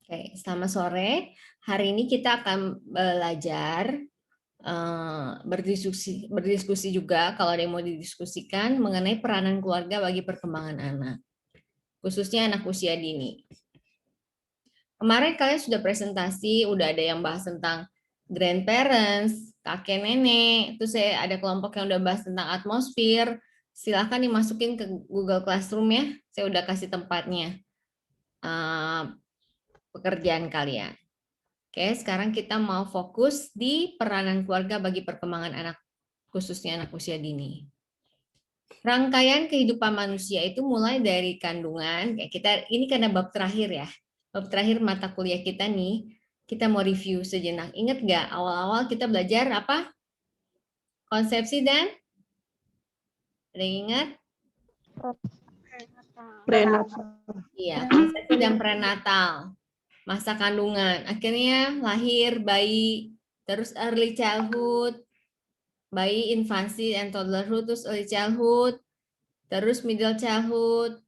Oke, selamat sore. Hari ini kita akan belajar berdiskusi juga kalau ada yang mau didiskusikan mengenai peranan keluarga bagi perkembangan anak, khususnya anak usia dini. Kemarin kalian sudah presentasi, udah ada yang bahas tentang grandparents, kakek nenek, terus saya ada kelompok yang udah bahas tentang atmosfer. Silahkan dimasukin ke Google Classroom ya, saya udah kasih tempatnya pekerjaan kalian. Oke, sekarang kita mau fokus di peranan keluarga bagi perkembangan anak, khususnya anak usia dini. Rangkaian kehidupan manusia itu mulai dari kandungan, ini karena bab terakhir ya, bab terakhir mata kuliah kita nih, kita mau review sejenak. Ingat nggak awal-awal kita belajar apa? Konsepsi dan, ada yang ingat? Prenatal. Iya, konsepsi dan prenatal, masa kandungan, akhirnya lahir bayi, terus early childhood, bayi infancy and toddlerhood, terus early childhood, terus middle childhood,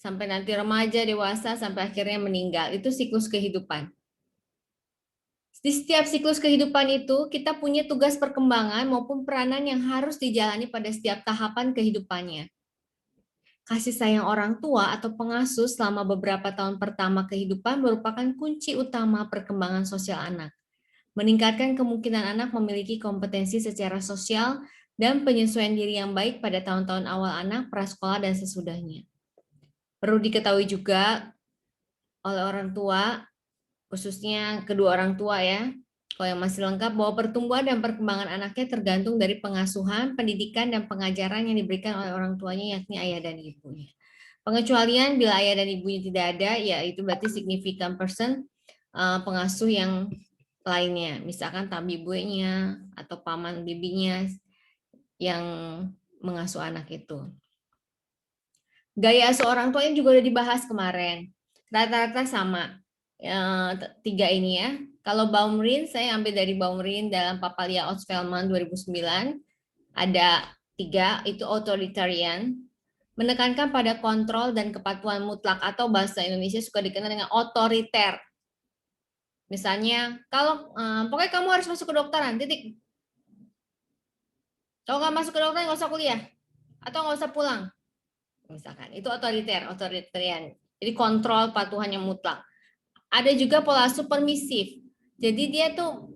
sampai nanti remaja, dewasa, sampai akhirnya meninggal. Itu siklus kehidupan. Di setiap siklus kehidupan itu, kita punya tugas perkembangan maupun peranan yang harus dijalani pada setiap tahapan kehidupannya. Kasih sayang orang tua atau pengasuh selama beberapa tahun pertama kehidupan merupakan kunci utama perkembangan sosial anak. Meningkatkan kemungkinan anak memiliki kompetensi secara sosial dan penyesuaian diri yang baik pada tahun-tahun awal anak, prasekolah, dan sesudahnya. Perlu diketahui juga oleh orang tua, khususnya kedua orang tua ya, kalau yang masih lengkap, bahwa pertumbuhan dan perkembangan anaknya tergantung dari pengasuhan, pendidikan, dan pengajaran yang diberikan oleh orang tuanya, yakni ayah dan ibunya. Pengecualian bila ayah dan ibunya tidak ada, yaitu berarti significant person, pengasuh yang lainnya, misalkan tabibunya atau paman bibinya yang mengasuh anak itu. Gaya asuh orang tuanya juga udah dibahas kemarin. Rata-rata sama. Tiga ini ya. Kalau Baumrind, saya ambil dari Baumrind dalam Papalia Osvelman 2009. Ada tiga, itu authoritarian. Menekankan pada kontrol dan kepatuhan mutlak atau bahasa Indonesia suka dikenal dengan otoriter. Misalnya, kalau pokoknya kamu harus masuk ke dokteran, titik. Kalau nggak masuk ke dokteran, nggak usah kuliah. Atau nggak usah pulang. Misalkan, itu otoritarian. Jadi kontrol patuhannya mutlak. Ada juga pola asuh permisif. Jadi dia tuh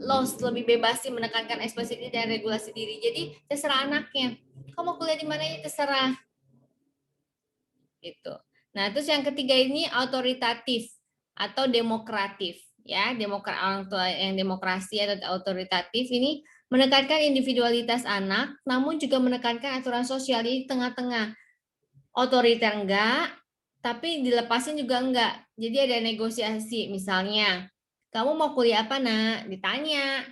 lost, lebih bebas sih menekankan ekspresi diri dan regulasi diri. Jadi terserah anaknya. Kamu kuliah di mana ya terserah. Gitu. Nah, terus yang ketiga ini autoritatif atau demokratif ya, orang tua yang demokrasi atau autoritatif ini menekankan individualitas anak namun juga menekankan aturan sosial di tengah-tengah. Otoriter enggak, tapi dilepasin juga enggak. Jadi ada negosiasi, misalnya kamu mau kuliah apa nak? Ditanya.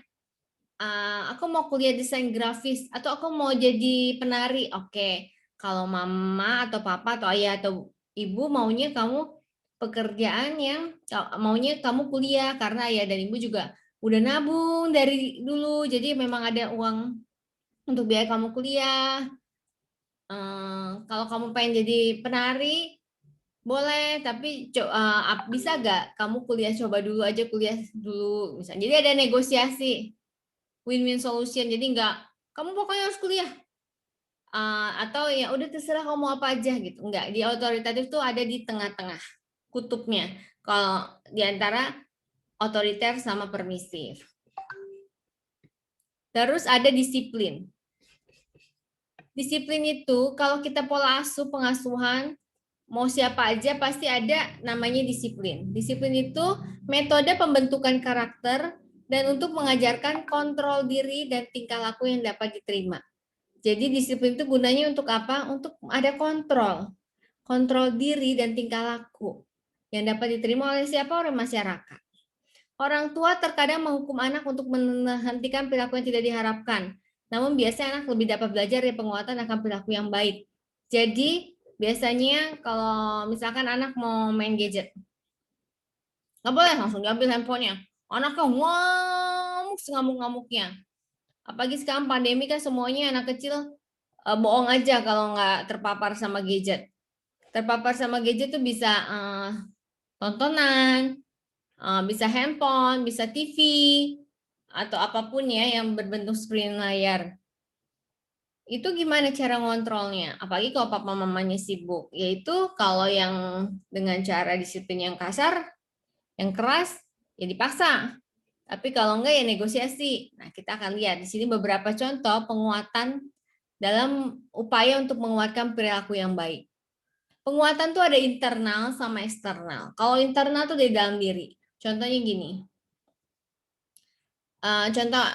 Aku mau kuliah desain grafis atau aku mau jadi penari. Oke, kalau mama atau papa atau ayah atau ibu maunya kamu pekerjaan yang maunya kamu kuliah karena ayah dan ibu juga udah nabung dari dulu, jadi memang ada uang untuk biaya kamu kuliah. Kalau kamu pengen jadi penari boleh, tapi bisa gak kamu kuliah, coba dulu aja kuliah dulu misalnya. Jadi ada negosiasi, win-win solution. Jadi nggak kamu pokoknya harus kuliah, atau ya udah terserah kamu mau apa aja gitu. Enggak, di otoritatif tuh ada di tengah-tengah kutubnya. Kalau di antara otoriter sama permisif. Terus ada disiplin. Disiplin itu kalau kita pola asuh pengasuhan mau siapa aja pasti ada namanya disiplin. Disiplin itu metode pembentukan karakter dan untuk mengajarkan kontrol diri dan tingkah laku yang dapat diterima. Jadi disiplin itu gunanya untuk apa? Untuk ada kontrol. Kontrol diri dan tingkah laku yang dapat diterima oleh siapa? Oleh masyarakat. Orang tua terkadang menghukum anak untuk menghentikan perilaku yang tidak diharapkan. Namun biasanya anak lebih dapat belajar dari penguatan akan perilaku yang baik. Jadi biasanya kalau misalkan anak mau main gadget, nggak boleh langsung diambil handphonenya. Anaknya ngamuk sengamuk-ngamuknya. Apalagi sekarang pandemi kan semuanya anak kecil bohong aja kalau nggak terpapar sama gadget. Terpapar sama gadget tuh bisa tontonan, bisa handphone, bisa TV, atau apapun ya yang berbentuk screen layar. Itu gimana cara ngontrolnya? Apalagi kalau papa mamanya sibuk. Yaitu kalau yang dengan cara disiplin yang kasar, yang keras, ya dipaksa. Tapi kalau enggak ya negosiasi. Nah, kita akan lihat di sini beberapa contoh penguatan dalam upaya untuk menguatkan perilaku yang baik. Penguatan tuh ada internal sama eksternal. Kalau internal tuh dari dalam diri. Contohnya gini. Contoh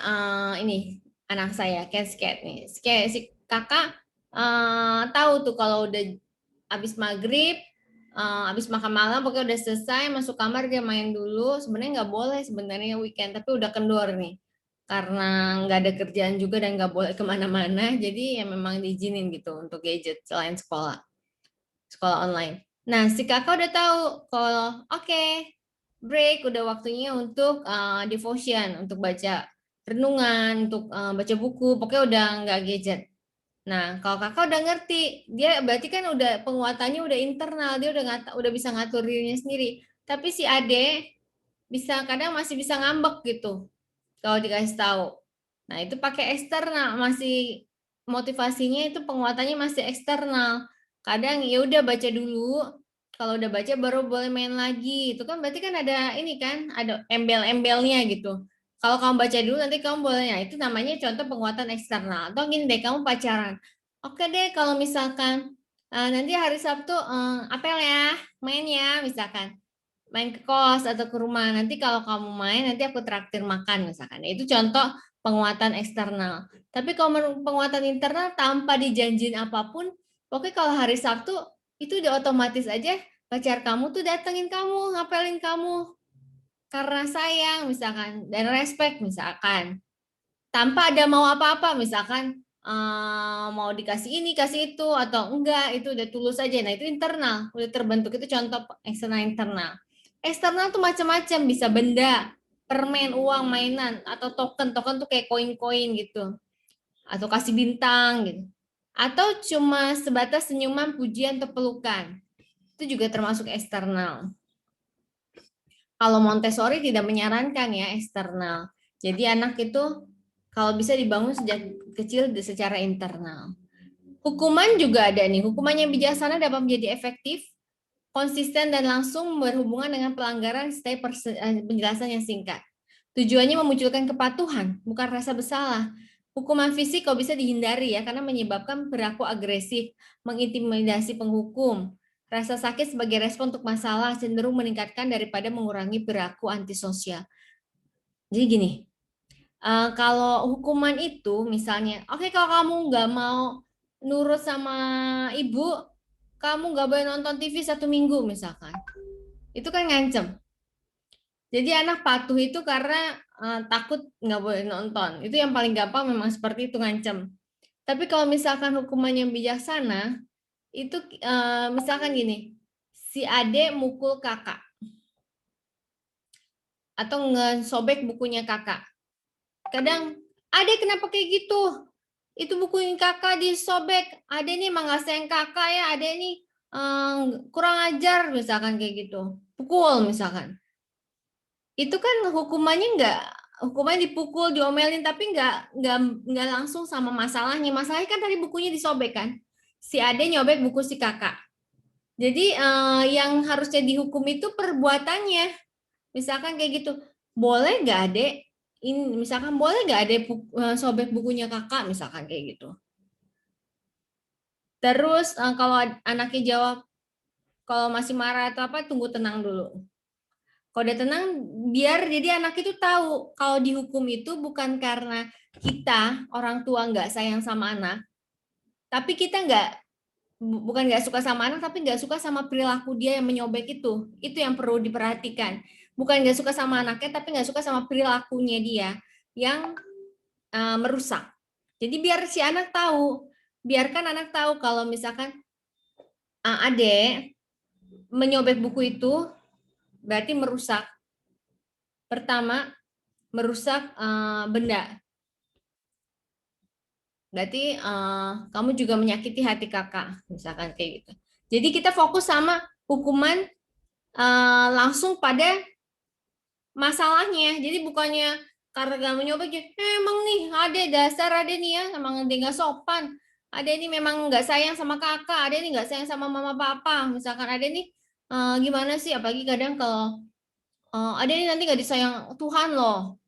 ini anak saya, Cat nih. Si kakak tahu tuh kalau udah habis maghrib, habis makan malam, pokoknya udah selesai, masuk kamar dia main dulu. Sebenarnya nggak boleh sebenarnya weekend, tapi udah kendor nih. Karena nggak ada kerjaan juga dan nggak boleh kemana-mana, jadi ya memang diizinin gitu untuk gadget selain sekolah online. Nah, si kakak udah tahu kalau oke, break udah waktunya untuk devotion, untuk baca renungan, untuk baca buku, pokoknya udah nggak gadget. Nah, kalau kakak udah ngerti, dia berarti kan udah penguatannya udah internal, dia udah bisa ngatur dirinya sendiri. Tapi si ade bisa kadang masih bisa ngambek gitu kalau dikasih tahu. Nah, itu pakai eksternal, masih motivasinya itu penguatannya masih eksternal. Kadang ya udah baca dulu, kalau udah baca baru boleh main lagi. Itu kan berarti kan ada ini kan, ada embel-embelnya gitu. Kalau kamu baca dulu nanti kamu boleh. Nah, itu namanya contoh penguatan eksternal. Atau gini deh, kamu pacaran. Oke deh, kalau misalkan nanti hari Sabtu apel ya, main ya, misalkan main ke kos atau ke rumah. Nanti kalau kamu main, nanti aku traktir makan misalkan. Itu contoh penguatan eksternal. Tapi kalau penguatan internal tanpa dijanjin apapun, oke kalau hari Sabtu itu udah otomatis aja pacar kamu tuh datengin kamu, ngapelin kamu karena sayang misalkan dan respect misalkan. Tanpa ada mau apa-apa misalkan mau dikasih ini, kasih itu atau enggak, itu udah tulus aja. Nah, itu internal, udah terbentuk itu contoh eksternal internal. Eksternal tuh macam-macam, bisa benda, permen, uang, mainan, atau token. Token tuh kayak koin-koin gitu. Atau kasih bintang gitu. Atau cuma sebatas senyuman, pujian, atau pelukan. Itu juga termasuk eksternal. Kalau Montessori tidak menyarankan ya eksternal. Jadi anak itu kalau bisa dibangun sejak kecil secara internal. Hukuman juga ada nih. Hukuman yang bijaksana dapat menjadi efektif, konsisten dan langsung berhubungan dengan pelanggaran setiap penjelasan yang singkat. Tujuannya memunculkan kepatuhan, bukan rasa bersalah. Hukuman fisik kok bisa dihindari ya, karena menyebabkan perilaku agresif, mengintimidasi penghukum. Rasa sakit sebagai respon untuk masalah cenderung meningkatkan daripada mengurangi perilaku antisosial. Jadi gini, kalau hukuman itu misalnya, oke kalau kamu nggak mau nurut sama ibu, kamu nggak boleh nonton TV 1 minggu misalkan. Itu kan ngancem. Jadi anak patuh itu karena takut nggak boleh nonton. Itu yang paling gampang memang seperti itu ngancem. Tapi kalau misalkan hukuman yang bijaksana, itu misalkan gini, si ade mukul kakak atau ngesobek bukunya kakak. Kadang, ade kenapa kayak gitu? Itu bukunya kakak disobek. Ade nih emang nggak sayang kakak ya, ade nih kurang ajar misalkan kayak gitu. Pukul misalkan. Itu kan hukumannya dipukul, diomelin, tapi nggak langsung sama masalahnya. Masalahnya kan tadi bukunya disobek kan. Si ade nyobek buku si kakak. Jadi yang harusnya dihukum itu perbuatannya. Misalkan kayak gitu, boleh nggak ade? Ini misalkan boleh nggak ade sobek bukunya kakak, misalkan kayak gitu. Terus kalau anaknya jawab kalau masih marah atau apa, tunggu tenang dulu. Kalau udah tenang, biar jadi anak itu tahu kalau dihukum itu bukan karena kita orang tua nggak sayang sama anak, tapi kita bukan nggak suka sama anak, tapi nggak suka sama perilaku dia yang menyobek itu. Itu yang perlu diperhatikan. Bukan nggak suka sama anaknya, tapi nggak suka sama perilakunya dia yang merusak. Jadi biar si anak tahu, biarkan anak tahu kalau misalkan adek menyobek buku itu berarti merusak. Pertama, merusak benda. Berarti kamu juga menyakiti hati kakak, misalkan kayak gitu. Jadi kita fokus sama hukuman langsung pada masalahnya. Jadi bukannya karena kamu nyoba gitu, emang nih ada dasar ada nih ya, emang dia nggak sopan. Ada ini memang nggak sayang sama kakak, ada ini nggak sayang sama mama papa. Misalkan ada nih gimana sih? Apalagi kadang kalau ada ini nanti nggak disayang Tuhan loh.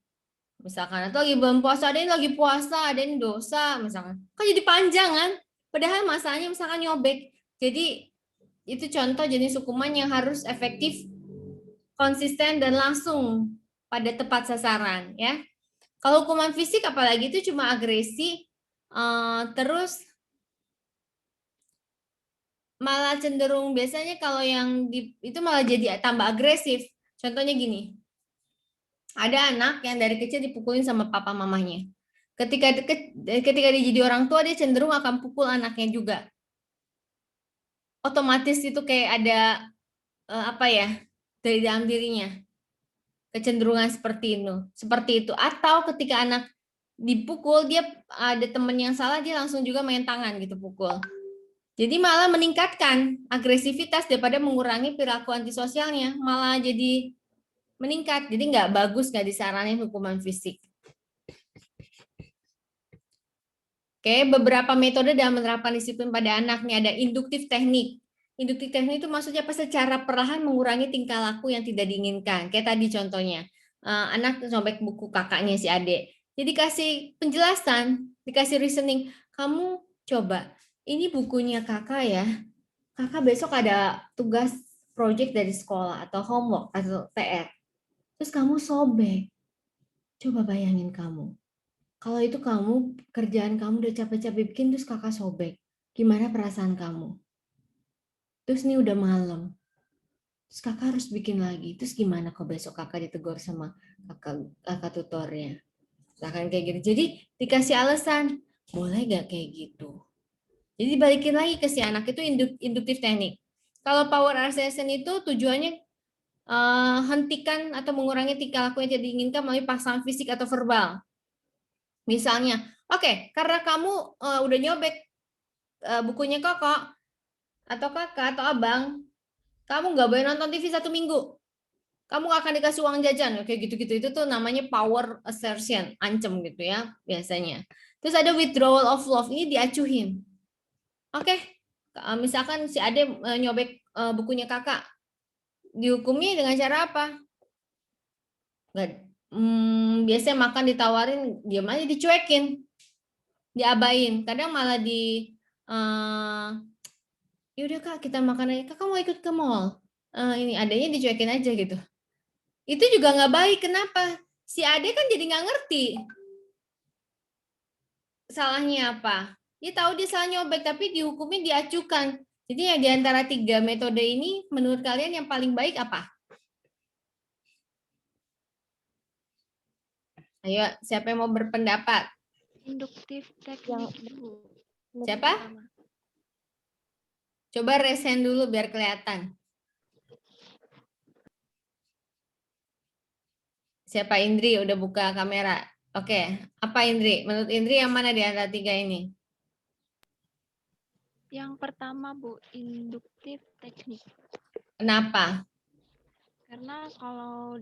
Misalkan atau lagi bulan puasa, ada ini lagi puasa, ada ini dosa, misalkan. Kan jadi panjang kan? Padahal masalahnya misalkan nyobek. Jadi itu contoh jenis hukuman yang harus efektif, konsisten dan langsung pada tepat sasaran ya. Kalau hukuman fisik apalagi itu cuma agresi, terus malah cenderung biasanya kalau yang itu malah jadi tambah agresif. Contohnya gini, ada anak yang dari kecil dipukulin sama papa mamanya. Ketika dia jadi orang tua, dia cenderung akan pukul anaknya juga. Otomatis itu kayak ada apa ya dari dalam dirinya, kecenderungan seperti itu. Atau ketika anak dipukul, dia ada temen yang salah, dia langsung juga main tangan gitu pukul. Jadi malah meningkatkan agresivitas daripada mengurangi perilaku antisosialnya, malah jadi meningkat. Jadi nggak bagus, nggak disaranin hukuman fisik. Oke, beberapa metode dalam menerapkan disiplin pada anak nih, ada induktif teknik. Induktif teknik itu maksudnya apa? Secara perlahan mengurangi tingkah laku yang tidak diinginkan. Kayak tadi contohnya, anak sobek buku kakaknya si Ade. Jadi kasih penjelasan, dikasih reasoning. Kamu coba, ini bukunya kakak ya. Kakak besok ada tugas project dari sekolah atau homework atau PR. Terus kamu sobek. Coba bayangin kamu. Kalau itu kamu, kerjaan kamu udah capek-capek bikin, terus kakak sobek. Gimana perasaan kamu? Terus ini udah malam. Terus kakak harus bikin lagi. Terus gimana kalau besok kakak ditegur sama kakak tutornya? Misalkan kayak gitu. Jadi dikasih alasan, boleh gak kayak gitu? Jadi balikin lagi ke si anak itu induktif teknik. Kalau power assessment itu tujuannya hentikan atau mengurangi tingkah laku yang tidak diinginkan melalui paksaan fisik atau verbal. Misalnya, oke, karena kamu udah nyobek bukunya kakak atau kakak atau abang, kamu nggak boleh nonton TV 1 minggu. Kamu akan dikasih uang jajan, kayak gitu-gitu. Itu tuh namanya power assertion, ancam gitu ya biasanya. Terus ada withdrawal of love, ini diacuhin. Oke, misalkan si Ade nyobek bukunya kakak, dihukumnya dengan cara apa? Nggak, biasanya makan ditawarin, diam aja dicuekin, diabain. Kadang malah yaudah kak kita makan aja. Kakak mau ikut ke mall? Ini adanya dicuekin aja gitu. Itu juga nggak baik. Kenapa? Si Ade kan jadi nggak ngerti salahnya apa. Dia tahu dia salah nyobek, tapi dihukumin diacukan. Jadi ya di antara 3 metode ini, menurut kalian yang paling baik apa? Ayo, siapa yang mau berpendapat? Induktif teknik, Bu. Siapa? Coba raise hand dulu biar kelihatan. Siapa? Indri udah buka kamera. Oke, apa Indri? Menurut Indri yang mana di antara 3 ini? Yang pertama, Bu, induktif teknik. Kenapa? Karena kalau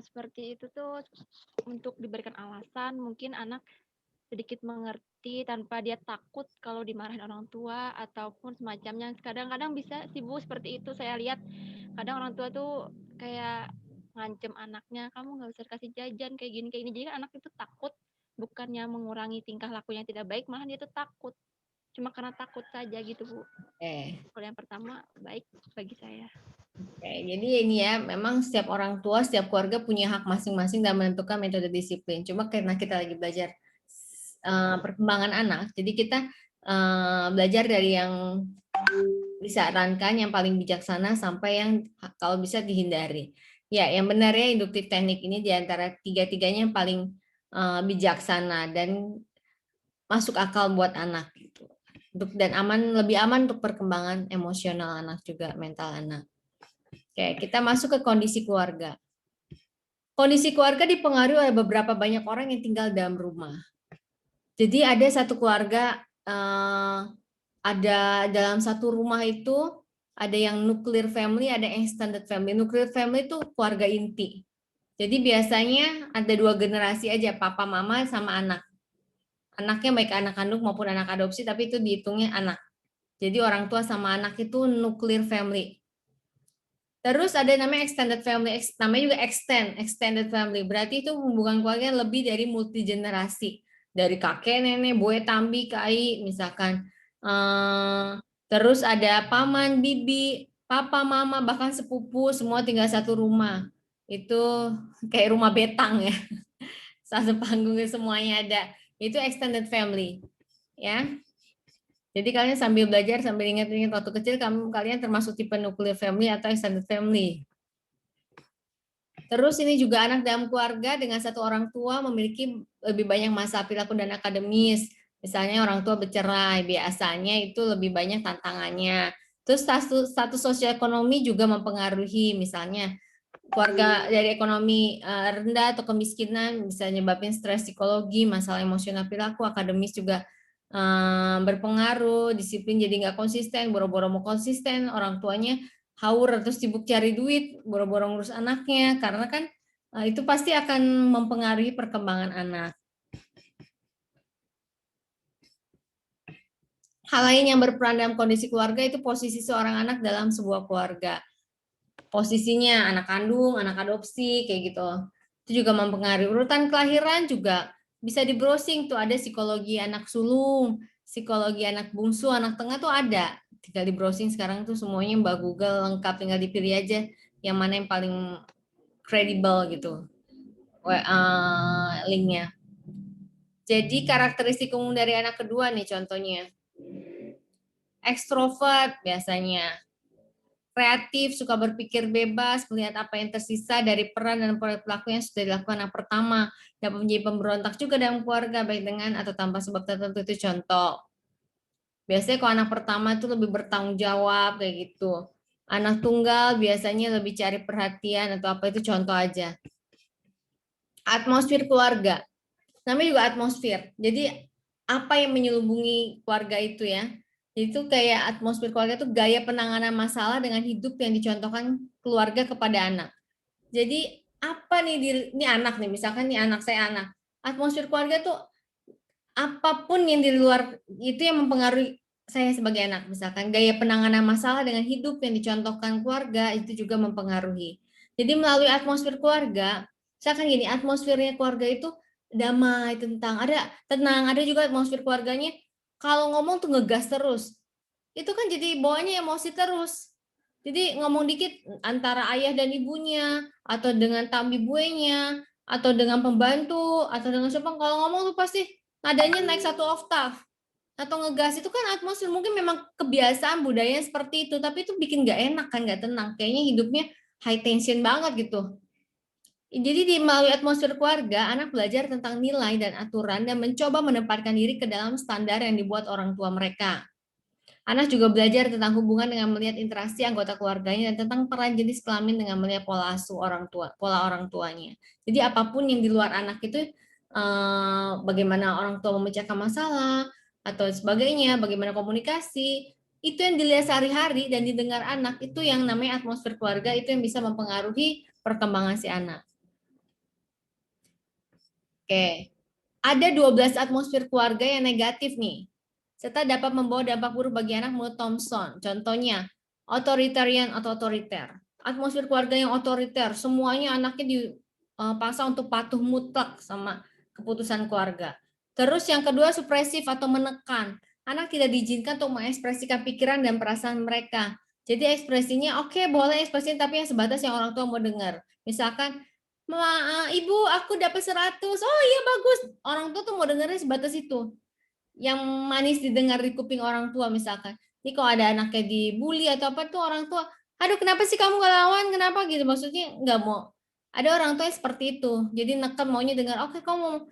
seperti itu tuh untuk diberikan alasan, mungkin anak sedikit mengerti tanpa dia takut kalau dimarahin orang tua ataupun semacamnya. Kadang-kadang bisa sih Bu seperti itu, saya lihat kadang orang tua tuh kayak ngancem anaknya, kamu nggak usah kasih jajan kayak gini kayak ini. Jadi kan anak itu takut, bukannya mengurangi tingkah laku yang tidak baik, malah dia tuh takut cuma karena takut saja gitu Bu. Kalau yang pertama baik bagi saya. Oke, jadi ini ya, memang setiap orang tua, setiap keluarga punya hak masing-masing dalam menentukan metode disiplin. Cuma karena kita lagi belajar perkembangan anak, jadi kita belajar dari yang disarankan, yang paling bijaksana sampai yang kalau bisa dihindari. Ya, yang benar ya induktif teknik ini di antara tiga-tiganya yang paling bijaksana dan masuk akal buat anak gitu. Dan lebih aman untuk perkembangan emosional anak juga, mental anak. Oke, kita masuk ke kondisi keluarga. Kondisi keluarga dipengaruhi oleh beberapa banyak orang yang tinggal dalam rumah. Jadi ada satu keluarga, ada dalam satu rumah itu ada yang nuclear family, ada yang extended family. Nuclear family itu keluarga inti. Jadi biasanya ada 2 generasi aja, papa, mama, sama anak. Anaknya baik anak kandung maupun anak adopsi, tapi itu dihitungnya anak. Jadi orang tua sama anak itu nuclear family. Terus ada namanya extended family, namanya juga extended family. Berarti itu hubungan keluarga yang lebih dari multi generasi. Dari kakek, nenek, boe, tambi, kai, misalkan. Terus ada paman, bibi, papa, mama, bahkan sepupu, semua tinggal satu rumah. Itu kayak rumah betang ya. Satu panggungnya semuanya ada. Itu extended family. Ya. Jadi kalian sambil belajar, sambil ingat-ingat waktu kecil, kalian termasuk tipe nuclear family atau extended family. Terus ini juga anak dalam keluarga dengan satu orang tua memiliki lebih banyak masalah perilaku dan akademis. Misalnya orang tua bercerai, biasanya itu lebih banyak tantangannya. Terus status sosial ekonomi juga mempengaruhi, misalnya keluarga dari ekonomi rendah atau kemiskinan bisa nyebabin stres psikologi, masalah emosional perilaku, akademis juga berpengaruh, disiplin jadi nggak konsisten, boro-boro mau konsisten, orang tuanya haur atau sibuk cari duit, boro-boro ngurus anaknya, karena kan itu pasti akan mempengaruhi perkembangan anak. Hal lain yang berperan dalam kondisi keluarga itu posisi seorang anak dalam sebuah keluarga. Posisinya anak kandung, anak adopsi, kayak gitu. Itu juga mempengaruhi. Urutan kelahiran juga bisa di browsing tuh, ada psikologi anak sulung, psikologi anak bungsu, anak tengah tuh ada. Tinggal di browsing sekarang tuh semuanya Mbak Google lengkap, tinggal dipilih aja yang mana yang paling kredibel gitu. Linknya. Jadi karakteristik umum dari anak kedua nih contohnya. Ekstrovert biasanya, kreatif, suka berpikir bebas, melihat apa yang tersisa dari peran dan perilaku yang sudah dilakukan anak pertama, dapat menjadi pemberontak juga dalam keluarga, baik dengan atau tanpa sebab tertentu. Itu contoh. Biasanya kalau anak pertama itu lebih bertanggung jawab, kayak gitu. Anak tunggal biasanya lebih cari perhatian atau apa, itu contoh aja. Atmosfer keluarga. Namanya juga atmosfer. Jadi apa yang menyelubungi keluarga itu ya? Itu kayak atmosfer keluarga itu gaya penanganan masalah dengan hidup yang dicontohkan keluarga kepada anak. Jadi apa nih ini anak nih, misalkan nih anak saya anak. Atmosfer keluarga tuh apapun yang di luar itu yang mempengaruhi saya sebagai anak. Misalkan gaya penanganan masalah dengan hidup yang dicontohkan keluarga itu juga mempengaruhi. Jadi melalui atmosfer keluarga, misalkan gini, atmosfernya keluarga itu damai, tenang, ada juga atmosfer keluarganya kalau ngomong tuh ngegas terus. Itu kan jadi bawaannya emosi terus. Jadi ngomong dikit antara ayah dan ibunya, atau dengan tambi buenya, atau dengan pembantu, atau dengan siapa, kalau ngomong tuh pasti nadanya naik 1 oktav. Atau ngegas, itu kan atmosfer, mungkin memang kebiasaan budayanya seperti itu, tapi itu bikin gak enak kan, gak tenang. Kayaknya hidupnya high tension banget gitu. Jadi melalui atmosfer keluarga, anak belajar tentang nilai dan aturan dan mencoba menempatkan diri ke dalam standar yang dibuat orang tua mereka. Anak juga belajar tentang hubungan dengan melihat interaksi anggota keluarganya dan tentang peran jenis kelamin dengan melihat pola asuh orang tua, pola orang tuanya. Jadi apapun yang di luar anak itu, bagaimana orang tua memecahkan masalah atau sebagainya, bagaimana komunikasi, itu yang dilihat sehari-hari dan didengar anak, itu yang namanya atmosfer keluarga, itu yang bisa mempengaruhi perkembangan si anak. Oke, ada 12 atmosfer keluarga yang negatif nih, serta dapat membawa dampak buruk bagi anak menurut Thompson. Contohnya, authoritarian atau otoriter. Atmosfer keluarga yang otoriter, semuanya anaknya dipaksa untuk patuh mutlak sama keputusan keluarga. Terus yang kedua, supresif atau menekan. Anak tidak diizinkan untuk mengekspresikan pikiran dan perasaan mereka. Jadi ekspresinya oke, boleh ekspresinya, tapi yang sebatas yang orang tua mau dengar. Misalkan, Ibu, aku dapat 100. Oh iya, bagus. Orang tua tuh mau dengarnya sebatas itu. Yang manis didengar di kuping orang tua misalkan. Jadi kalau ada anaknya dibully atau apa tuh orang tua, aduh kenapa sih kamu nggak lawan, kenapa gitu, maksudnya nggak mau. Ada orang tua yang seperti itu, jadi neken maunya dengar, oke kamu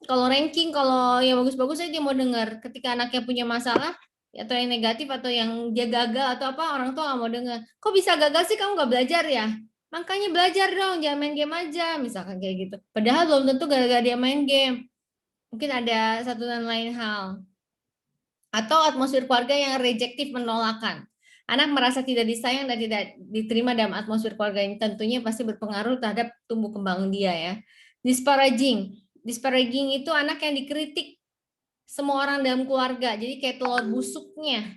kalau ranking, kalau yang bagus-bagus aja dia mau dengar. Ketika anaknya punya masalah atau yang negatif atau yang dia gagal atau apa, orang tua nggak mau dengar. Kok bisa gagal sih, kamu nggak belajar ya? Makanya belajar dong, jangan main game aja, misalkan kayak gitu. Padahal belum tentu gara-gara dia main game. Mungkin ada satu dan lain hal. Atau atmosfer keluarga yang rejektif, menolakan. Anak merasa tidak disayang dan tidak diterima dalam atmosfer keluarga ini tentunya pasti berpengaruh terhadap tumbuh kembang dia ya. Disparaging. Disparaging itu anak yang dikritik semua orang dalam keluarga. Jadi kayak telur busuknya.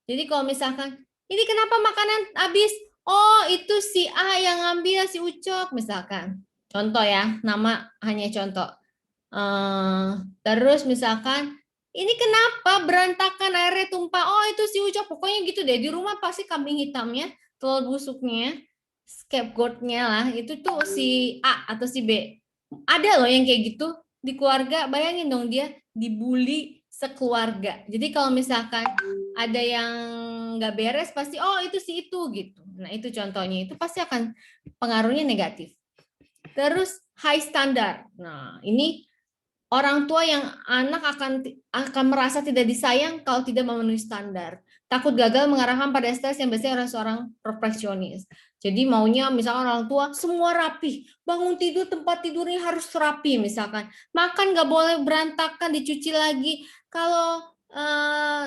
Jadi kalau misalkan, ini kenapa makanan habis? Oh, itu si A yang ngambil, si Ucok misalkan. Contoh ya, nama hanya contoh. Eh, terus misalkan, ini kenapa berantakan airnya tumpah? Oh, itu si Ucok. Pokoknya gitu deh. Di rumah pasti kambing hitamnya, telur busuknya, scapegoat-nya lah. Itu tuh si A atau si B. Ada loh yang kayak gitu di keluarga. Bayangin dong dia dibully sekeluarga. Jadi kalau misalkan ada yang nggak beres, pasti oh itu si itu gitu. Nah itu contohnya. Itu pasti akan pengaruhnya negatif. Terus high standard. Nah ini orang tua yang anak akan merasa tidak disayang kalau tidak memenuhi standar. Takut gagal mengarahkan pada stres yang biasanya orang seorang perfeksionis. Jadi maunya misalkan orang tua semua rapi, bangun tidur tempat tidurnya harus rapi misalkan, makan nggak boleh berantakan, dicuci lagi. Kalau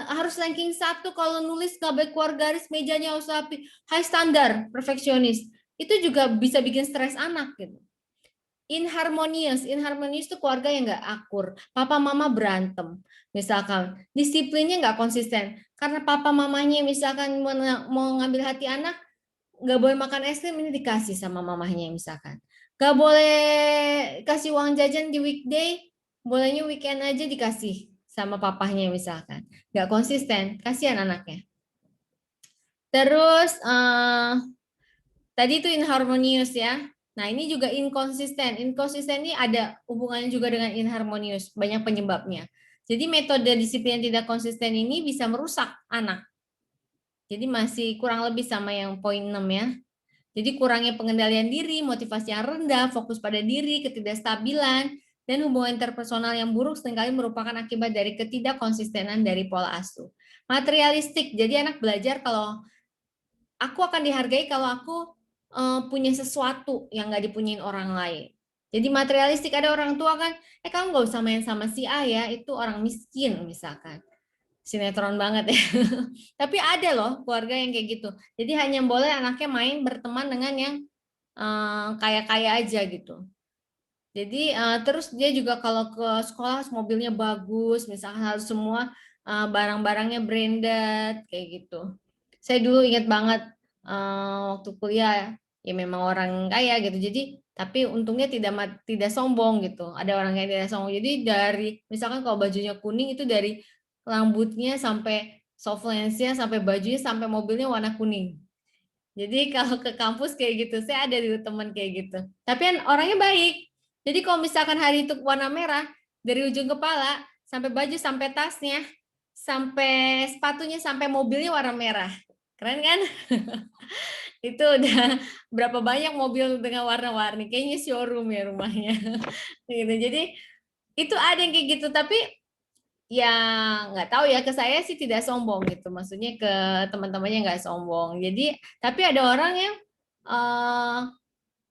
harus ranking 1, kalau nulis nggak boleh keluar garis, mejanya harus rapi. High standar, perfeksionis. Itu juga bisa bikin stres anak gitu. Inharmonious itu keluarga yang nggak akur, papa mama berantem, misalkan disiplinnya nggak konsisten, karena papa mamanya misalkan mau ngambil hati anak, nggak boleh makan es krim, ini dikasih sama mamahnya misalkan, nggak boleh kasih uang jajan di weekday, bolehnya weekend aja dikasih sama papahnya misalkan, nggak konsisten, kasihan anaknya. Terus tadi itu inharmonious ya. Nah, ini juga inkonsisten. Inkonsisten ini ada hubungannya juga dengan inharmonious, banyak penyebabnya. Jadi metode disiplin yang tidak konsisten ini bisa merusak anak. Jadi masih kurang lebih sama yang poin 6 ya. Jadi kurangnya pengendalian diri, motivasi yang rendah, fokus pada diri, ketidakstabilan, dan hubungan interpersonal yang buruk seringkali merupakan akibat dari ketidakkonsistenan dari pola asuh. Materialistik, jadi anak belajar kalau aku akan dihargai kalau aku punya sesuatu yang nggak dipunyain orang lain. Jadi materialistik, ada orang tua kan, kamu nggak usah main sama si A ya, itu orang miskin misalkan. Sinetron banget ya. Tapi ada loh keluarga yang kayak gitu. Jadi hanya boleh anaknya main berteman dengan yang kaya-kaya aja gitu. Jadi terus dia juga kalau ke sekolah mobilnya bagus, misalkan harus semua barang-barangnya branded kayak gitu. Saya dulu ingat banget waktu kuliah ya memang orang kaya gitu. Jadi tapi untungnya tidak sombong gitu. Ada orang yang tidak sombong. Jadi dari misalkan kalau bajunya kuning itu dari rambutnya sampai soft lens-nya sampai bajunya sampai mobilnya warna kuning. Jadi kalau ke kampus kayak gitu, saya ada di teman kayak gitu. Tapi kan orangnya baik. Jadi kalau misalkan hari itu warna merah, dari ujung kepala sampai baju sampai tasnya, sampai sepatunya sampai mobilnya warna merah. Keren kan? Itu udah berapa banyak mobil dengan warna-warni. Kayaknya showroom ya rumahnya. Gitu. Jadi itu ada yang kayak gitu, tapi ya nggak tahu ya, ke saya sih tidak sombong gitu, maksudnya ke teman-temannya nggak sombong. Jadi tapi ada orang yang eh,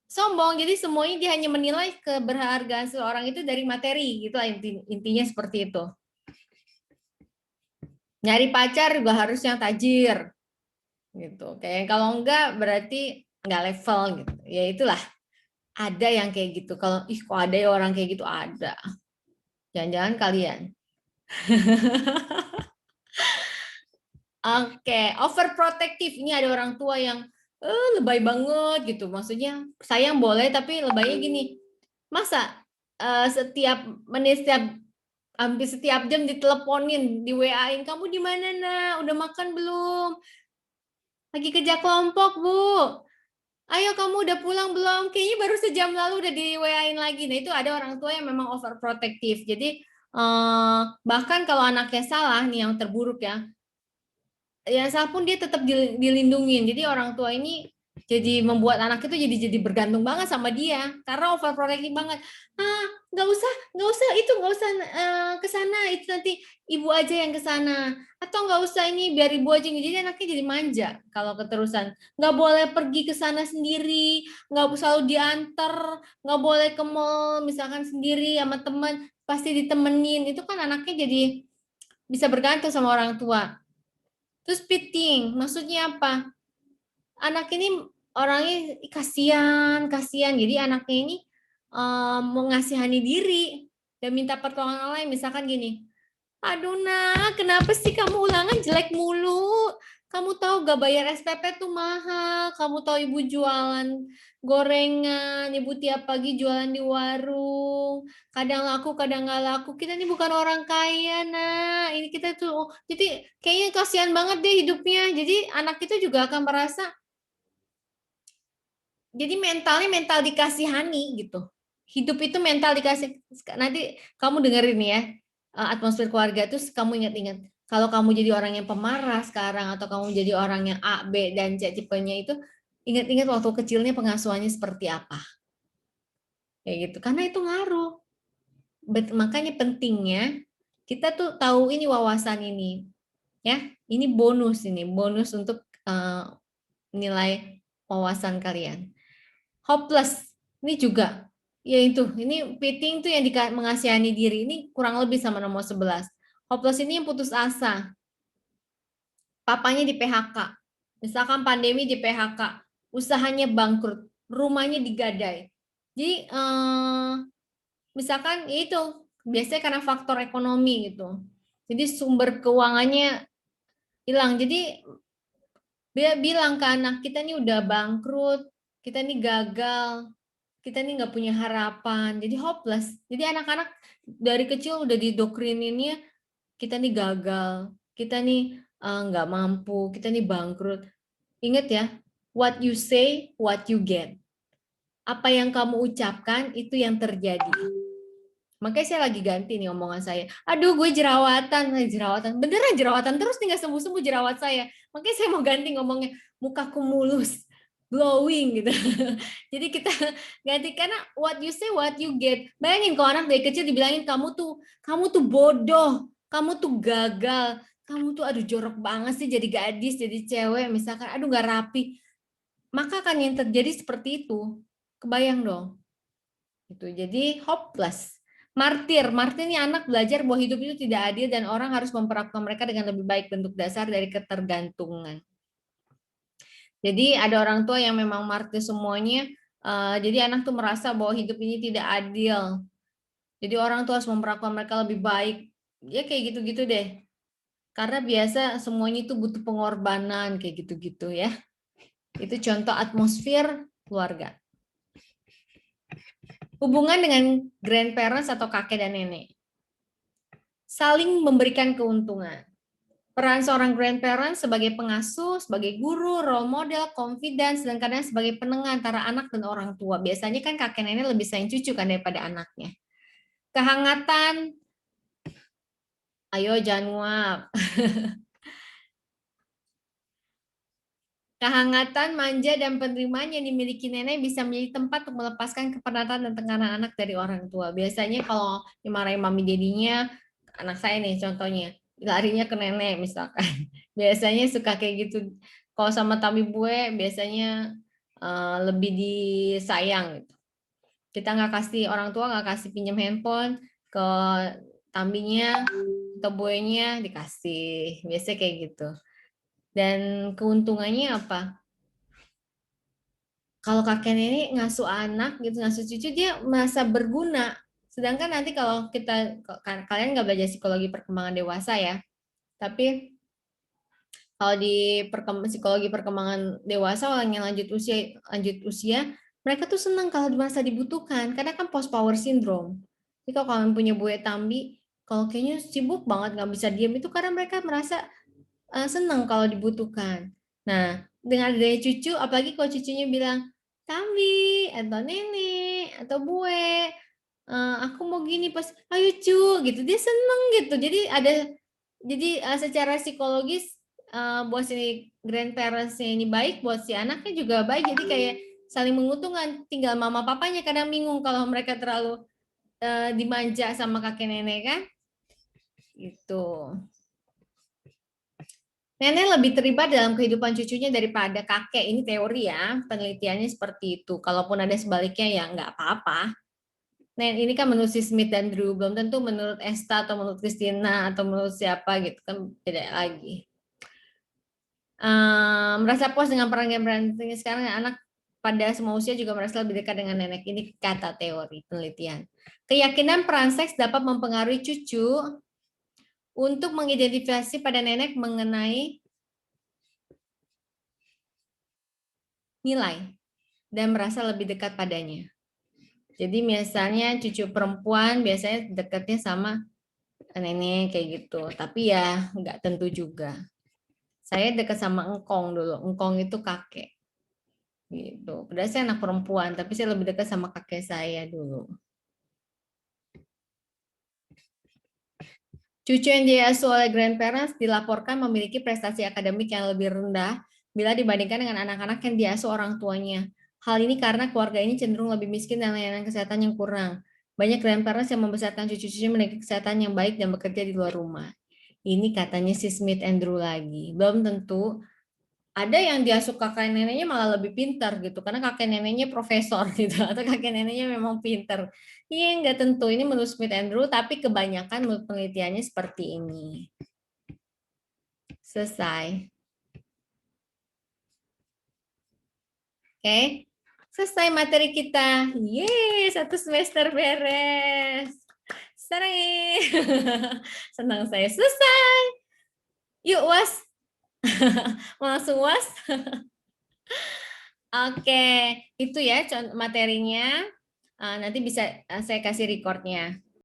sombong, jadi semuanya dia hanya menilai keberhargaan seseorang itu dari materi gitu lah, intinya seperti itu. Nyari pacar juga harus yang tajir gitu, kayak kalau enggak berarti nggak level gitu ya. Itulah, ada yang kayak gitu. Kalau ih kok ada ya orang kayak gitu, ada, jangan-jangan kalian. Oke, overprotective. Ini ada orang tua yang lebay banget gitu. Maksudnya sayang boleh, tapi lebaynya gini. Masa setiap menit, hampir setiap jam diteleponin, di WA-in, kamu di mana nak? Udah makan belum? Lagi kerja kelompok, Bu. Ayo kamu udah pulang belum? Kayaknya baru sejam lalu udah di WA-in lagi. Nah, itu ada orang tua yang memang overprotective. Jadi bahkan kalau anaknya salah nih, yang terburuk ya, ya salah pun dia tetap dilindungin. Jadi orang tua ini jadi membuat anak itu jadi bergantung banget sama dia karena overprotective banget. Nggak usah itu, nggak usah ke sana, itu nanti ibu aja yang ke sana, atau nggak usah ini, biar ibu aja. Jadi anaknya jadi manja kalau keterusan. Nggak boleh pergi ke sana sendiri, nggak selalu diantar, nggak boleh ke mall misalkan sendiri sama teman, pasti ditemenin. Itu kan anaknya jadi bisa bergantung sama orang tua. Terus pitying, maksudnya apa? Anak ini orangnya kasihan, kasihan. Jadi anaknya ini mengasihani diri dan minta pertolongan orang lain. Misalkan gini, aduh nak, kenapa sih kamu ulangan jelek mulu? Kamu tahu gak bayar SPP tuh mahal. Kamu tahu ibu jualan gorengan, ibu tiap pagi jualan di warung. Kadang laku, kadang nggak laku. Kita ini bukan orang kaya, nah. Ini kita tuh, jadi kayaknya kasihan banget deh hidupnya. Jadi anak itu juga akan merasa, jadi mentalnya mental dikasihani gitu. Hidup itu mental dikasih. Nanti kamu dengerin ya, atmosfer keluarga tuh kamu ingat-ingat. Kalau kamu jadi orang yang pemarah sekarang atau kamu jadi orang yang A, B, dan C tipenya itu, ingat-ingat waktu kecilnya pengasuhannya seperti apa. Kayak gitu. Karena itu ngaruh. Makanya pentingnya kita tuh tahu ini wawasan ini. Ya, ini bonus untuk nilai wawasan kalian. Hopeless, ini juga yaitu ini piting tuh yang mengasihani diri, ini kurang lebih sama nomor 11. Hopeless ini yang putus asa, papanya di PHK, misalkan pandemi di PHK, usahanya bangkrut, rumahnya digadai. Jadi misalkan ya itu biasanya karena faktor ekonomi gitu, jadi sumber keuangannya hilang. Jadi dia bilang ke anak, kita nih udah bangkrut, kita nih gagal, kita nih nggak punya harapan, jadi hopeless. Jadi anak-anak dari kecil udah didoktrininnya, kita nih gagal, kita nih nggak mampu, kita nih bangkrut. Ingat ya, what you say, what you get. Apa yang kamu ucapkan, itu yang terjadi. Makanya saya lagi ganti nih omongan saya. Aduh, gue jerawatan, jerawatan. Beneran jerawatan terus nih nggak sembuh-sembuh jerawat saya. Makanya saya mau ganti ngomongnya, mukaku mulus, glowing gitu. Jadi kita ganti, karena what you say, what you get. Bayangin kalau anak dari kecil dibilangin kamu tuh bodoh, kamu tuh gagal, kamu tuh aduh jorok banget sih jadi gadis, jadi cewek misalkan, aduh nggak rapi. Maka kan yang terjadi seperti itu. Kebayang dong. Itu jadi hopeless. Martir ini anak belajar bahwa hidup itu tidak adil dan orang harus memperlakukan mereka dengan lebih baik, bentuk dasar dari ketergantungan. Jadi ada orang tua yang memang martir semuanya, jadi anak tuh merasa bahwa hidup ini tidak adil. Jadi orang tua harus memperlakukan mereka lebih baik. Ya kayak gitu-gitu deh. Karena biasa semuanya itu butuh pengorbanan kayak gitu-gitu ya. Itu contoh atmosfer keluarga. Hubungan dengan grandparents atau kakek dan nenek. Saling memberikan keuntungan. Peran seorang grandparent sebagai pengasuh, sebagai guru, role model, confidence, dan kadang sebagai penengah antara anak dan orang tua. Biasanya kan kakek nenek lebih sayang cucu kan daripada anaknya. Kehangatan, ayo jangan nguap. Kehangatan, manja, dan penerimaan yang dimiliki nenek bisa menjadi tempat untuk melepaskan kepenatan dan tekanan anak dari orang tua. Biasanya kalau dimarahin mami dedinya, anak saya nih contohnya, larinya ke nenek misalkan. Biasanya suka kayak gitu. Kalau sama tami gue, biasanya lebih disayang gitu. Kita nggak kasih, orang tua nggak kasih pinjam handphone ke tambinya atau buenya dikasih. Biasanya kayak gitu. Dan keuntungannya apa? Kalau kakek nenek ngasuh anak gitu, ngasuh cucu, dia merasa berguna. Sedangkan nanti kalau kita, kalian nggak belajar psikologi perkembangan dewasa ya, tapi kalau di psikologi perkembangan dewasa, orang yang lanjut usia, mereka tuh senang kalau merasa dibutuhkan, karena kan post power syndrome. Jadi kalau kalian punya buaya tambi, kalau kayaknya sibuk banget nggak bisa diam, itu karena mereka merasa senang kalau dibutuhkan. Nah, dengan adanya cucu, apalagi kalau cucunya bilang, Tambi, atau nenek, atau bue, aku mau gini pas, ayo cu, gitu. Dia seneng gitu. Jadi secara psikologis, buat si grandparents-nya ini baik, buat si anaknya juga baik. Jadi kayak saling menguntungkan. Tinggal mama papanya kadang bingung kalau mereka terlalu dimanja sama kakek nenek kan. Gitu. Nenek lebih terlibat dalam kehidupan cucunya daripada kakek. Ini teori ya, penelitiannya seperti itu. Kalaupun ada sebaliknya ya nggak apa-apa. Nah, ini kan menurut si Smith dan Drew, belum tentu menurut Esta atau menurut Christina atau menurut siapa gitu kan, beda lagi. merasa puas dengan peran parenting sekarang anak pada semua usia juga merasa lebih dekat dengan nenek. Ini kata teori penelitian. Keyakinan peran seks dapat mempengaruhi cucu untuk mengidentifikasi pada nenek mengenai nilai dan merasa lebih dekat padanya. Jadi misalnya cucu perempuan biasanya dekatnya sama nenek kayak gitu. Tapi ya nggak tentu juga. Saya dekat sama engkong dulu. Engkong itu kakek. Gitu. Padahal saya anak perempuan, tapi saya lebih dekat sama kakek saya dulu. Cucu yang diasuh oleh grandparents dilaporkan memiliki prestasi akademik yang lebih rendah bila dibandingkan dengan anak-anak yang diasuh orang tuanya. Hal ini karena keluarga ini cenderung lebih miskin dan layanan kesehatan yang kurang. Banyak grandparents yang membesarkan cucu-cucunya memiliki kesehatan yang baik dan bekerja di luar rumah. Ini katanya si Smith Andrew lagi. Belum tentu ada yang diasuh kakek neneknya malah lebih pintar gitu karena kakek neneknya profesor gitu atau kakek neneknya memang pintar. Iya nggak tentu ini menurut Smith Andrew tapi kebanyakan menurut penelitiannya seperti ini. Selesai. Oke. Selesai materi kita. Yeay, satu semester beres. Sering. Senang saya selesai. Yuk UAS. Mau langsung UAS? Oke, itu ya materinya. Nanti bisa saya kasih recordnya.